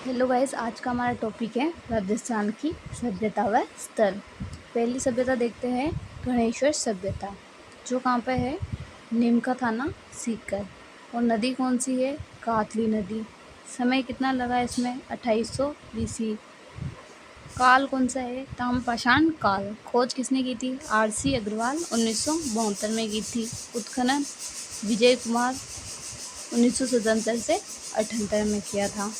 Hello guys, आज का हमारा टॉपिक है राजस्थान की सभ्यता व स्थल। पहली सभ्यता देखते हैं, गणेश्वर सभ्यता, जो कहाँ पे है, नीमका थाना सीकर। और नदी कौन सी है, कातली नदी। समय कितना लगा इसमें, 2800 BC। काल कौन सा है, ताम्रपाषाण काल। खोज किसने की थी, RC अग्रवाल 1972 में की थी। उत्खनन विजय कुमार 1977 से 78 में किया था।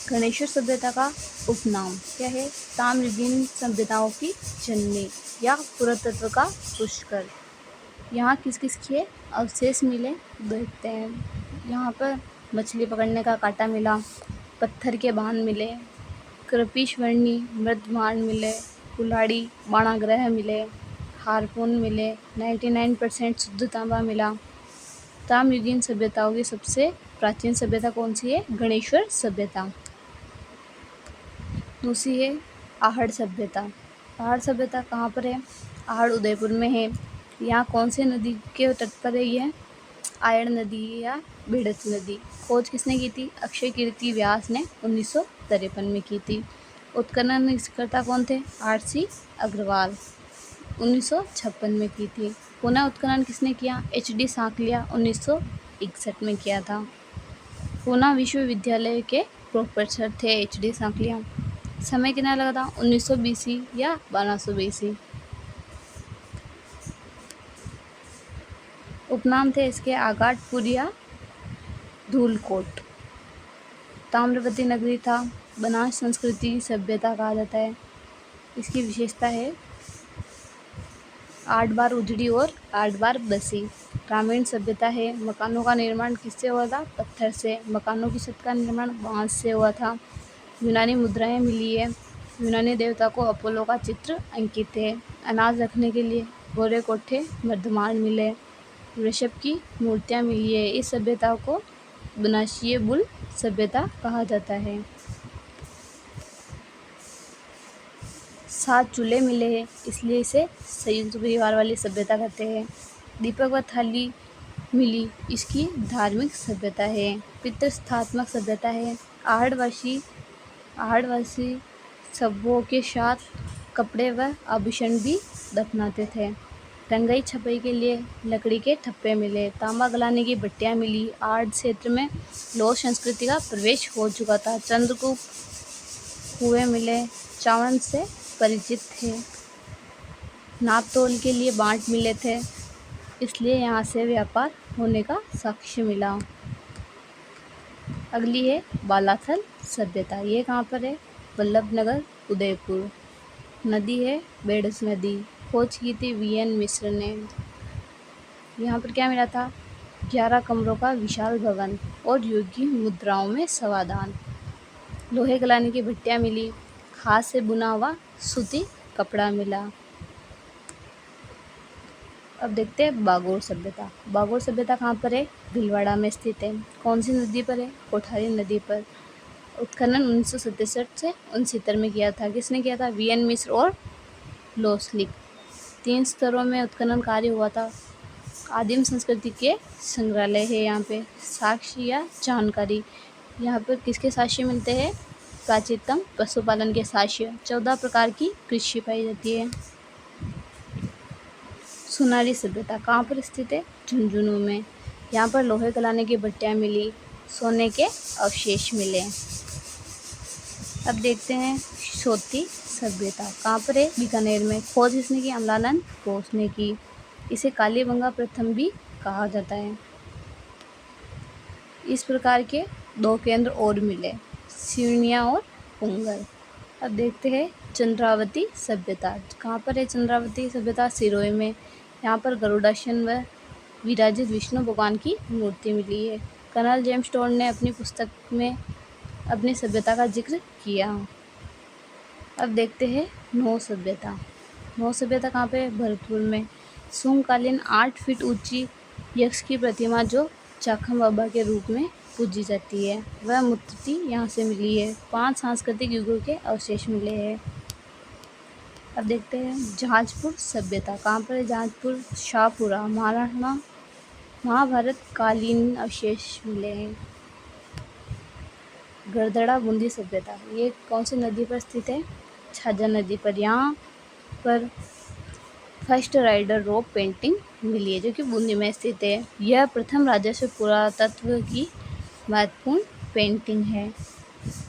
गणेश्वर सभ्यता का उपनाम क्या है, ताम्रलिप्त सभ्यताओं की जननी या पुरातत्व का पुष्कर। यहाँ किस किस के अवशेष मिले देखते हैं। यहाँ पर मछली पकड़ने का कांटा मिला, पत्थर के बांध मिले, कृपीश्वरणी मृदमान मिले, कुल्हाड़ी बाणाग्रह मिले, हारपून मिले, 99% शुद्ध तांबा मिला। ताम्रलिप्त सभ्यताओं की सबसे प्राचीन सभ्यता कौन सी है, गणेश्वर सभ्यता। दूसरी है आहड़ सभ्यता। आहड़ सभ्यता कहाँ पर है, आहड़ उदयपुर में है। यहाँ कौन से नदी के तट पर है, यह आयड़ नदी या बेड़त नदी। खोज किसने की थी, अक्षय कीर्ति व्यास ने 1953 में की थी। उत्खनन करता कौन थे, RC अग्रवाल 1956 में की थी। पुनः उत्खनन किसने किया, HD सांकलिया 1961 में किया था। पूना विश्वविद्यालय के प्रोफेसर थे HD सांकलिया। समय कितना लगा था, 1900 BC या 1200 BC। उपनाम थे इसके आगाटपुर या धूलकोट। ताम्रवती नगरी था, बनास संस्कृति सभ्यता कहा जाता है। इसकी विशेषता है 8 बार उजड़ी और 8 बार बसी। ग्रामीण सभ्यता है, मकानों का निर्माण किससे हुआ था, पत्थर से। मकानों की छत का निर्माण बांस से हुआ था। यूनानी मुद्राएं मिली है, यूनानी देवता को अपोलो का चित्र अंकित है। अनाज रखने के लिए गोरे कोठे वर्धमान मिले। वृषभ की मूर्तियां मिली है। इस सभ्यता को बनासीय बुल सभ्यता कहा जाता है। 7 चूल्हे मिले हैं, इसलिए इसे संयुक्त परिवार वाली सभ्यता कहते हैं। दीपक व थाली मिली, इसकी धार्मिक सभ्यता है। पितृस्थात्मक सभ्यता है। आहड़वासी शवों के साथ कपड़े व आभूषण भी दफनाते थे। रंगाई छपाई के लिए लकड़ी के ठप्पे मिले। तांबा गलाने की भट्टियाँ मिली। आहड़ क्षेत्र में लौह संस्कृति का प्रवेश हो चुका था। चंद्रगुप्त कुएं मिले, चावल से परिचित थे। नाप तोल के लिए बांट मिले थे, इसलिए यहाँ से व्यापार होने का साक्ष्य मिला। अगली है बालाथल सभ्यता। ये कहाँ पर है, वल्लभनगर उदयपुर। नदी है बेड़स नदी। खोज की थी VN मिश्र ने। यहाँ पर क्या मिला था, 11 कमरों का विशाल भवन और योगी मुद्राओं में समाधान। लोहे गलाने की भट्टियाँ मिली। हाथ से बुना हुआ सूती कपड़ा मिला। अब देखते हैं बागोर सभ्यता। बागोर सभ्यता कहाँ पर है, भीलवाड़ा में स्थित है। कौन सी नदी पर है, कोठारी नदी पर। उत्खनन 1967 से 69 में किया था। किसने किया था, VN मिश्र और लोस्लिक। 3 स्तरों में उत्खनन कार्य हुआ था। आदिम संस्कृति के संग्रहालय है यहाँ पे। साक्ष्य या जानकारी, यहाँ पर किसके साक्ष्य मिलते हैं, प्राचीनतम पशुपालन के साक्ष्य। 14 प्रकार की कृषि पाई जाती है। सुनारी सभ्यता कहाँ पर स्थित है, झुंझुनू में। यहाँ पर लोहे गलाने की भट्टियाँ मिली, सोने के अवशेष मिले। अब देखते हैं सोती सभ्यता कहाँ पर है, बीकानेर में। खोज किसने की, अमलानंद घोष ने की। इसे कालीबंगा प्रथम भी कहा जाता है। इस प्रकार के 2 केंद्र और मिले, सिवनिया और पुंगर। अब देखते हैं चंद्रावती सभ्यता। कहाँ पर है चंद्रावती सभ्यता, सिरोही में। यहाँ पर गरुड़ासन व विराजित विष्णु भगवान की मूर्ति मिली है। कर्नल जेम्स टोड ने अपनी पुस्तक में अपनी सभ्यता का जिक्र किया। अब देखते हैं नौ सभ्यता। नौ सभ्यता कहाँ पे, भरतपुर में। शुंगकालीन 8 फीट ऊंची यक्ष की प्रतिमा जो चाखम बाबा के रूप में पूजी जाती है, वह मूर्ति यहाँ से मिली है। 5 सांस्कृतिक युगों के अवशेष मिले हैं। अब देखते हैं जहाजपुर सभ्यता। कहाँ पर है जहाजपुर, शाहपुरा, महाभारत कालीन अवशेष मिले हैं। गरदड़ा बूंदी सभ्यता, ये कौन सी नदी पर स्थित है? झाझा नदी पर। यहाँ पर फर्स्ट राइडर रोप पेंटिंग मिली है जो कि बूंदी में स्थित है। यह प्रथम राजस्व पुरातत्व की महत्वपूर्ण पेंटिंग है।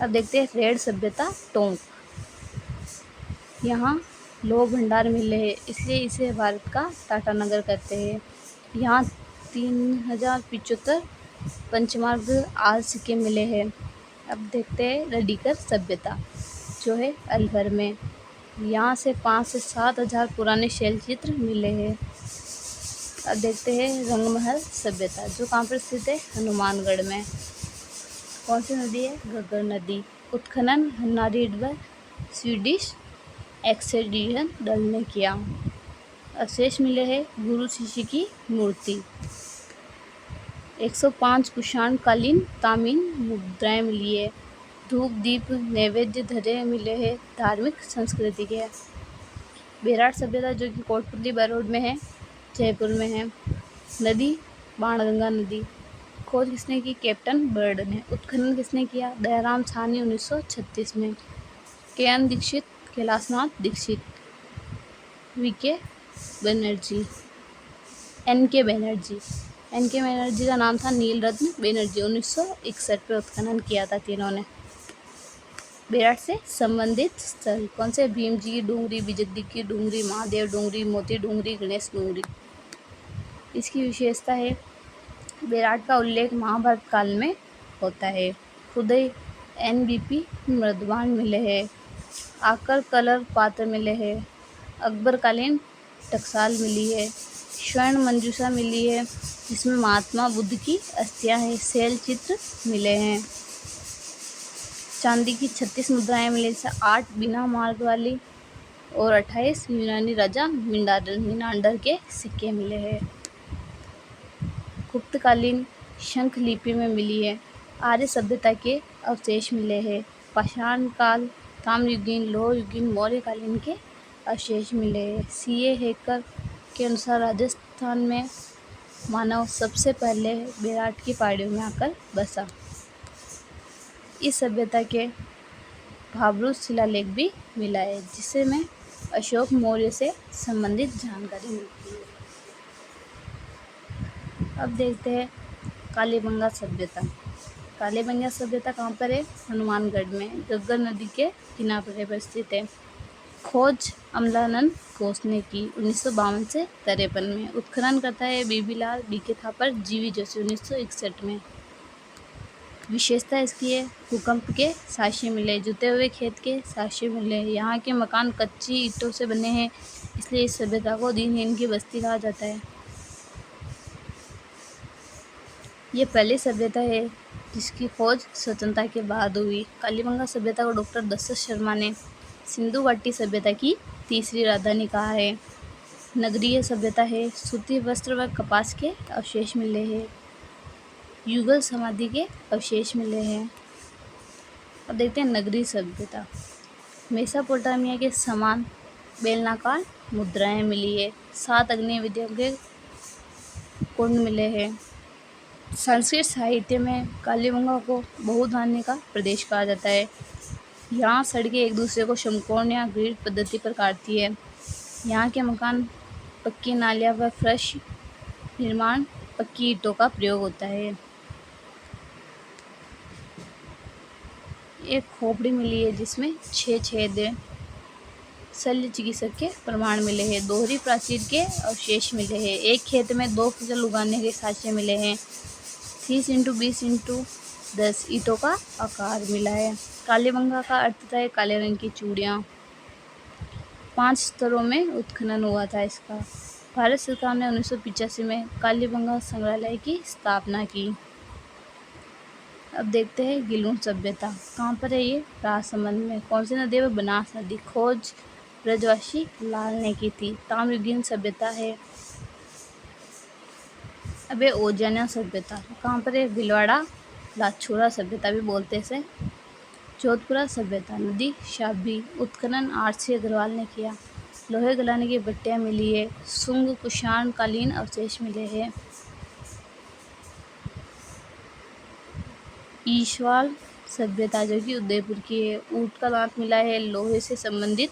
अब देखते हैं रेड सभ्यता टोंक। यहाँ लोह भंडार मिले हैं, इसलिए इसे भारत का टाटा नगर कहते हैं। यहाँ 3075 पंचमार्ग आल सिक्के मिले हैं। अब देखते हैं रडीकर सभ्यता जो है अलवर में। यहाँ से 5 से 7 हज़ार पुराने शैल चित्र मिले हैं। अब देखते हैं रंगमहल सभ्यता जो कहाँ पर स्थित है? हनुमानगढ़ में। कौन सी नदी है? घग्गर नदी। उत्खनन हन्नारीडवर स्वीडिश एक्सपीडिशन दल ने किया। अवशेष मिले हैं गुरु शिष्य की मूर्ति। 105 कुषाण कालीन तामीन मुद्राएं मिली है। धूप दीप नैवेद्य धरे मिले हैं धार्मिक संस्कृति के। बेराट सभ्यता जो कि कोटपुतली बरोड में है, जयपुर में है। नदी बाणगंगा नदी। खोज किसने की? कैप्टन बर्ड ने। उत्खनन किसने किया? दयाराम साहनी 1936 में। K N. Dikshit, Kailashnath Dikshit, V K. Banerjee, N K. Banerjee. N K. Banerjee का नाम था नीलरत्न बनर्जी। 1961 पे उत्खनन किया था तीनों ने। बेराट से संबंधित स्थल कौन से? भीम जी की डूंगरी, बिजद्दी की डूंगरी, महादेव डूंगरी, मोती डूंगरी, गणेश डूंगरी। इसकी विशेषता है बेराट का उल्लेख महाभारत काल में होता है। खुदई एन.बी.पी. मृदवान मिले हैं। आकर कलर पात्र मिले हैं। अकबरकालीन टकसाल मिली है। स्वर्ण मंजूषा मिली है जिसमें महात्मा बुद्ध की अस्थियां हैं। शैल चित्र मिले हैं। चांदी की 36 मुद्राएं मिली, जैसे 8 बिना मार्ग वाली और 28 यूनानी राजा मिनांडर के सिक्के मिले हैं। गुप्तकालीन शंख लिपि में मिली है। आर्य सभ्यता के अवशेष मिले हैं। पाषाण काल, ताम्रयुगीन, लोहयुगीन, मौर्यकालीन के अवशेष मिले हैं। C.A. हेकर के अनुसार राजस्थान में मानव सबसे पहले बेराट की पहाड़ियों में आकर बसा। इस सभ्यता के भाब्रू शिलालेख भी मिला है जिससे में अशोक मौर्य से संबंधित जानकारी मिलती है। अब देखते हैं कालीबंगा सभ्यता। कालीबंगा सभ्यता कहाँ पर है? हनुमानगढ़ में, घग्गर नदी के किनारे पर स्थित है। खोज अमलानंद घोष ने की 1952 से 53 में। उत्खनन करता है बीबीलाल, B.K. थापर, G.V. जोशी 1961 में। विशेषता इसकी है भूकंप के साक्ष्य मिले, जुते हुए खेत के साक्ष्य मिले। यहाँ के मकान कच्ची ईंटों से बने हैं, इसलिए इस सभ्यता को दीनहीन की बस्ती कहा जाता है। ये पहली सभ्यता है जिसकी खोज स्वतंत्रता के बाद हुई। कालीबंगा सभ्यता को डॉक्टर दशरथ शर्मा ने सिंधु घाटी सभ्यता की तीसरी राजधानी कहा है। नगरीय सभ्यता है। सूती वस्त्र व कपास के अवशेष मिले हैं। युगल समाधि के अवशेष मिले हैं। अब देखते हैं नगरीय सभ्यता। मेसोपोटामिया के समान बेलनाकार मुद्राएं मिली है। 7 अग्नि विधियों के कुंड मिले हैं। संस्कृत साहित्य में कालीबंगा को बहुधान्य का प्रदेश कहा जाता है। यहाँ सड़कें एक दूसरे को समकोण या ग्रिड पद्धति पर काटती है। यहाँ के मकान पक्की नालियाँ व फर्श निर्माण पक्की ईंटों का प्रयोग होता है। एक खोपड़ी मिली है जिसमें 6 छेद हैं। शल्य चिकित्सक के प्रमाण मिले हैं। दोहरी प्राचीर के अवशेष मिले हैं। एक खेत में 2 फसल उगाने के साक्ष्य मिले हैं। 30 × 20 × 10 ईंटों का आकार मिला है। कालीबंगा का अर्थ है काले रंग की चूड़ियाँ। 5 स्तरों में उत्खनन हुआ था इसका। भारत सरकार ने 1985 में कालीबंगा संग्रहालय की स्थापना की। अब देखते हैं गिलून सभ्यता। कहाँ पर है ये? राजसमंद में। कौन सी नदी है? बनास नदी। खोज ब्रजवासी लाल ने की थी। ताम्रयुगीन सभ्यता है। अब ओजाना सभ्यता कहाँ पर है? भीलवाड़ा लाछुरा सभ्यता भी बोलते से। जोधपुरा सभ्यता। नदी शाबी। उत्खनन R.C. अग्रवाल ने किया। लोहे गलाने की भट्टियाँ मिली है। शुंग कुषाण कालीन अवशेष मिले हैं। ईशवाल सभ्यता जो कि उदयपुर की है। ऊंट का दांत मिला है, लोहे से संबंधित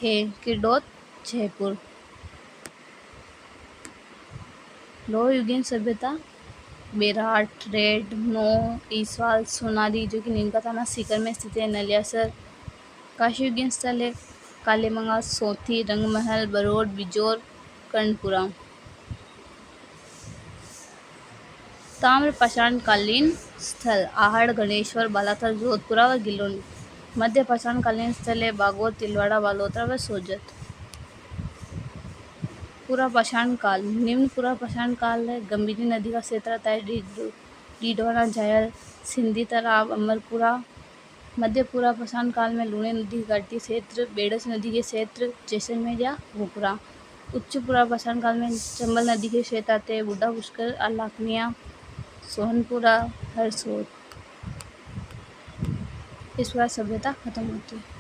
है। किरडोत जयपुर। लोहयुगीन सभ्यता बेराट, रेड, नो, ईसवाल, सोनारी जो कि नीम का थाना सीकर में स्थित है। नलियासर। काशीयुगीन स्थल है कालीमंगा, सोथी, रंगमहल, बरोड, बिजोर, कर्णपुरा। ताम्र पाषाणकालीन स्थल आहड़, गणेश्वर, बालाथल, जोधपुरा व गिलोन। मध्य पाषाणकालीन स्थल है बागोद, तिलवाड़ा, बालोतरा व सोजत। पूरा पाषाण काल। निम्न पूरा पाषाण काल है गंभीरी नदी का क्षेत्र आता है डीडवाना, जायल, सिंधी तालाब, अमरपुरा। मध्य पूरा पाषाण काल में लूणी नदी के घाटी क्षेत्र, बेडस नदी के क्षेत्र, जैसलमेर या भोपरा। उच्च पूरा पाषाण काल में चंबल नदी के क्षेत्र आते हैं बुढ़ा पुष्कर, अलाकनिया, सोहनपुरा, हरसोत। इस बार सभ्यता खत्म होती है।